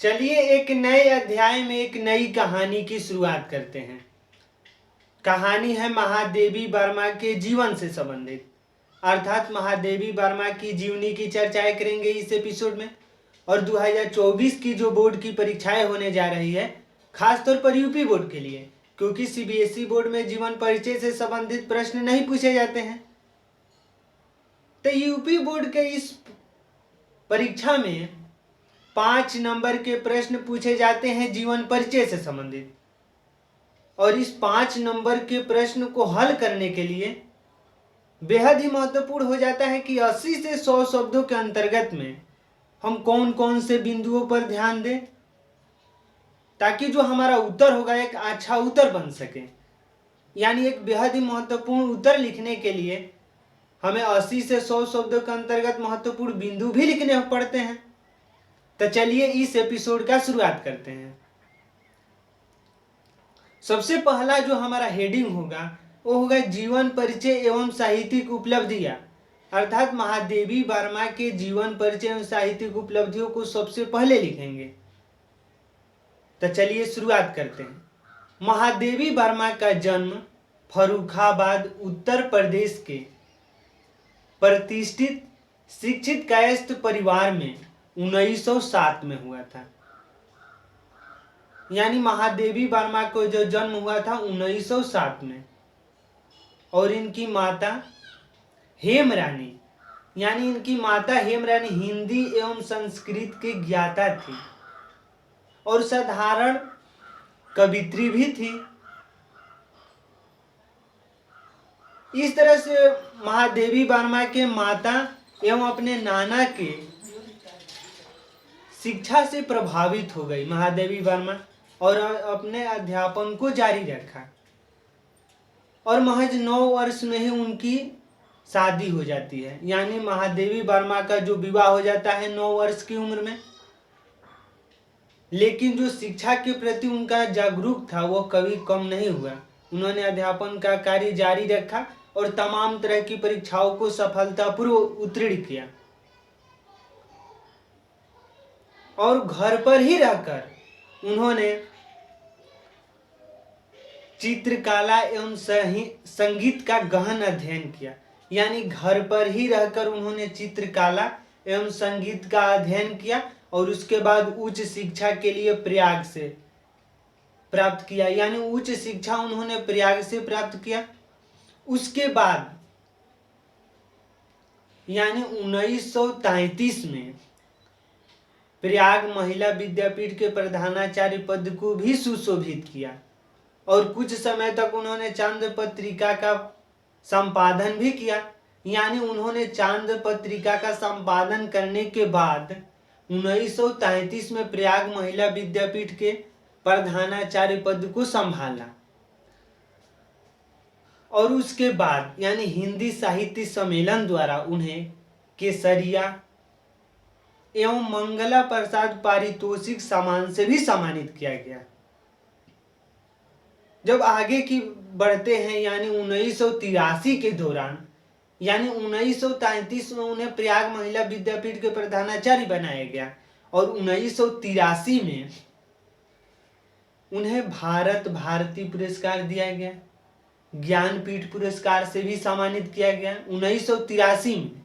चलिए एक नए अध्याय में एक नई कहानी की शुरुआत करते हैं। कहानी है महादेवी वर्मा के जीवन से संबंधित, अर्थात महादेवी वर्मा की जीवनी की चर्चाएं करेंगे इस एपिसोड में। और 2024 की जो बोर्ड की परीक्षाएं होने जा रही है, खासतौर पर यूपी बोर्ड के लिए, क्योंकि सीबीएसई बोर्ड में जीवन परिचय से संबंधित प्रश्न नहीं पूछे जाते हैं, तो यूपी बोर्ड के इस परीक्षा में 5 नंबर के प्रश्न पूछे जाते हैं जीवन परिचय से संबंधित। और इस 5 नंबर के प्रश्न को हल करने के लिए बेहद ही महत्वपूर्ण हो जाता है कि 80 से 100 शब्दों के अंतर्गत में हम कौन कौन से बिंदुओं पर ध्यान दें, ताकि जो हमारा उत्तर होगा एक अच्छा उत्तर बन सके। यानी एक बेहद ही महत्वपूर्ण उत्तर लिखने के लिए हमें 80 से 100 शब्दों के अंतर्गत महत्वपूर्ण बिंदु भी लिखने पड़ते हैं। तो चलिए इस एपिसोड का शुरुआत करते हैं। सबसे पहला जो हमारा हेडिंग होगा वो होगा जीवन परिचय एवं साहित्यिक उपलब्धियां, अर्थात महादेवी वर्मा के जीवन परिचय एवं साहित्यिक उपलब्धियों को सबसे पहले लिखेंगे। तो चलिए शुरुआत करते हैं। महादेवी वर्मा का जन्म फर्रुखाबाद उत्तर प्रदेश के प्रतिष्ठित शिक्षित कायस्थ परिवार में 1907 में हुआ था। यानी महादेवी वर्मा को जो जन्म हुआ था 1907 में। और इनकी माता हेमरानी, यानी इनकी माता हेमरानी हिंदी एवं संस्कृत की ज्ञाता थी और साधारण कवित्री भी थी। इस तरह से महादेवी वर्मा के माता एवं अपने नाना के शिक्षा से प्रभावित हो गई महादेवी वर्मा और अपने अध्यापन को जारी रखा। और महज 9 वर्ष में ही उनकी शादी हो जाती है। यानी महादेवी वर्मा का जो विवाह हो जाता है 9 वर्ष की उम्र में। लेकिन जो शिक्षा के प्रति उनका जागरूक था वो कभी कम नहीं हुआ। उन्होंने अध्यापन का कार्य जारी रखा और तमाम तरह की परीक्षाओं को सफलतापूर्वक उत्तीर्ण किया। और घर पर ही रहकर उन्होंने चित्रकला एवं संगीत का गहन अध्ययन किया। यानी घर पर ही रहकर उन्होंने चित्रकला एवं संगीत का अध्ययन किया और उसके बाद उच्च शिक्षा के लिए प्रयाग से प्राप्त किया। यानी उच्च शिक्षा उन्होंने प्रयाग से प्राप्त किया। उसके बाद यानी 1933 में प्रयाग महिला विद्यापीठ के प्रधानाचार्य पद को भी सुशोभित किया। और कुछ समय तक उन्होंने चांद पत्रिका का संपादन भी किया। यानी उन्होंने चांद पत्रिका का संपादन करने के बाद 1933 में प्रयाग महिला विद्यापीठ के प्रधानाचार्य पद को संभाला। और उसके बाद यानी हिंदी साहित्य सम्मेलन द्वारा उन्हें केसरिया एवं मंगला प्रसाद पारितोषिक सम्मान से भी सम्मानित किया गया। जब आगे की बढ़ते हैं यानी 1983 के दौरान, यानी 1933 में उन्हें प्रयाग महिला विद्यापीठ के प्रधानाचार्य बनाया गया। और 1983 में उन्हें भारत भारती पुरस्कार दिया गया, ज्ञानपीठ पुरस्कार से भी सम्मानित किया गया 1983 में।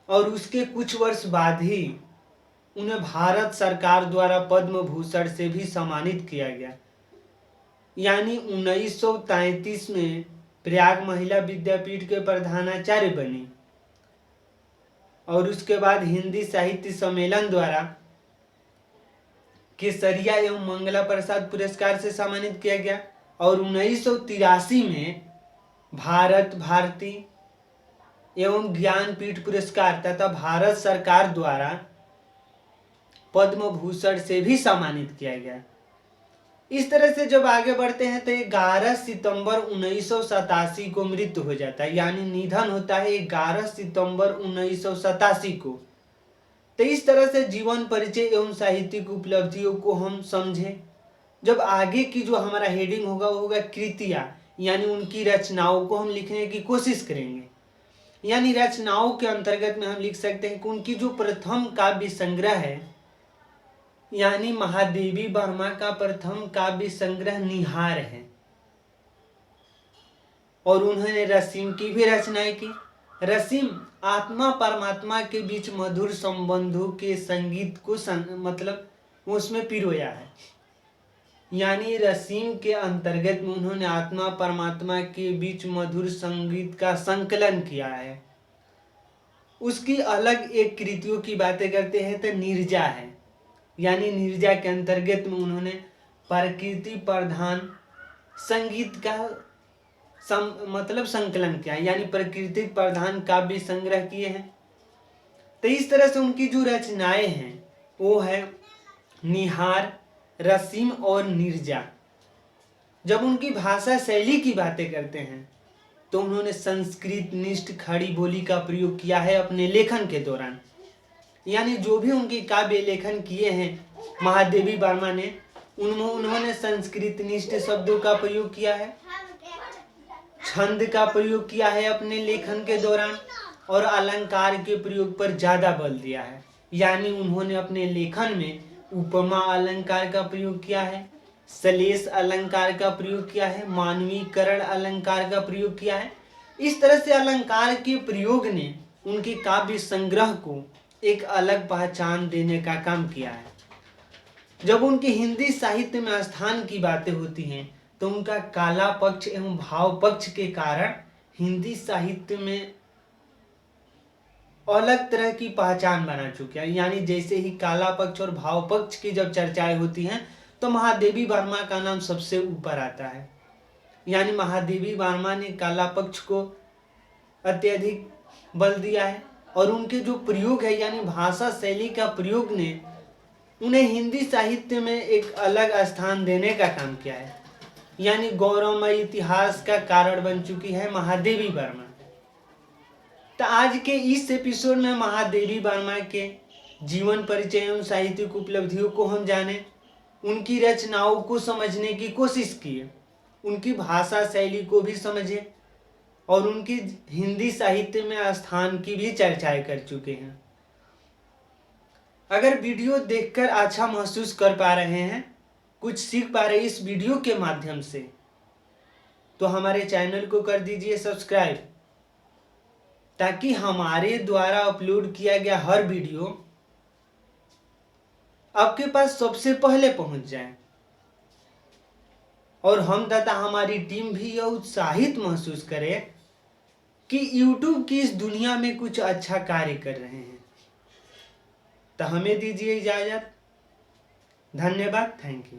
और उसके कुछ वर्ष बाद ही उन्हें भारत सरकार द्वारा पद्म भूषण से भी सम्मानित किया गया। यानी 1933 में प्रयाग महिला विद्यापीठ के प्रधानाचार्य बनी। और उसके बाद हिंदी साहित्य सम्मेलन द्वारा केसरिया एवं मंगला प्रसाद पुरस्कार से सम्मानित किया गया। और 1983 में भारत भारती एवं ज्ञानपीठ पुरस्कार तथा भारत सरकार द्वारा पद्म भूषण से भी सम्मानित किया गया। इस तरह से जब आगे बढ़ते हैं तो 11 सितंबर 1987 को मृत्यु हो जाता है। यानी निधन होता है 11 सितंबर 1987 को। तो इस तरह से जीवन परिचय एवं साहित्यिक उपलब्धियों को हम समझे। जब आगे की जो हमारा हेडिंग होगा वो होगा कृतियां, यानी उनकी रचनाओं को हम लिखने की कोशिश करेंगे। यानी रचनाओं के अंतर्गत में हम लिख सकते हैं कि उनकी जो प्रथम काव्य संग्रह है यानी महादेवी वर्मा का प्रथम काव्य संग्रह निहार है और उन्होंने रसीम की भी रचनाएं की। रसीम आत्मा परमात्मा के बीच मधुर संबंधों के संगीत को मतलब उसमें पिरोया है। यानी रसीम के अंतर्गत में उन्होंने आत्मा परमात्मा के बीच मधुर संगीत का संकलन किया है। उसकी अलग एक कृतियों की बातें करते हैं तो नीरजा है। यानी नीरजा के अंतर्गत में उन्होंने प्रकृति प्रधान संगीत का मतलब संकलन किया, यानी प्रकृति प्रधान काव्य संग्रह किए हैं। तो इस तरह से उनकी जो रचनाएं हैं वो है निहार, रसीम और नीरजा। जब उनकी भाषा शैली की बातें करते हैं तो उन्होंने संस्कृत निष्ठ खड़ी बोली का प्रयोग किया है अपने लेखन के दौरान। यानी जो भी उनके काव्य लेखन किए हैं महादेवी वर्मा ने, उन्होंने संस्कृत निष्ठ शब्दों का प्रयोग किया है, छंद का प्रयोग किया है अपने लेखन के दौरान और अलंकार के प्रयोग पर ज्यादा बल दिया है। यानी उन्होंने अपने लेखन में उपमा अलंकार का प्रयोग किया है, सलेश अलंकार का प्रयोग किया है, मानवीकरण अलंकार का प्रयोग किया है। इस तरह से अलंकार के प्रयोग ने उनके काव्य संग्रह को एक अलग पहचान देने का काम किया है। जब उनके हिंदी साहित्य में स्थान की बातें होती हैं तो उनका काला पक्ष एवं भाव पक्ष के कारण हिंदी साहित्य में अलग तरह की पहचान बना चुके हैं। यानी जैसे ही काला पक्ष और भाव पक्ष की जब चर्चाएं होती हैं तो महादेवी वर्मा का नाम सबसे ऊपर आता है। यानी महादेवी वर्मा ने काला पक्ष को अत्यधिक बल दिया है और उनके जो प्रयोग है यानी भाषा शैली का प्रयोग ने उन्हें हिंदी साहित्य में एक अलग स्थान देने का काम किया है। यानी गौरवमय इतिहास का कारण बन चुकी है महादेवी वर्मा। तो आज के इस एपिसोड में महादेवी वर्मा के जीवन परिचय एवं साहित्यिक उपलब्धियों को हम जाने, उनकी रचनाओं को समझने की कोशिश किए, उनकी भाषा शैली को भी समझे और उनकी हिंदी साहित्य में स्थान की भी चर्चाएं कर चुके हैं। अगर वीडियो देखकर अच्छा महसूस कर पा रहे हैं, कुछ सीख पा रहे इस वीडियो के माध्यम से, तो हमारे चैनल को कर दीजिए सब्सक्राइब, ताकि हमारे द्वारा अपलोड किया गया हर वीडियो आपके पास सबसे पहले पहुंच जाए और हम तथा हमारी टीम भी यह उत्साहित महसूस करे कि YouTube की इस दुनिया में कुछ अच्छा कार्य कर रहे हैं। तो हमें दीजिए इजाजत। धन्यवाद। Thank you.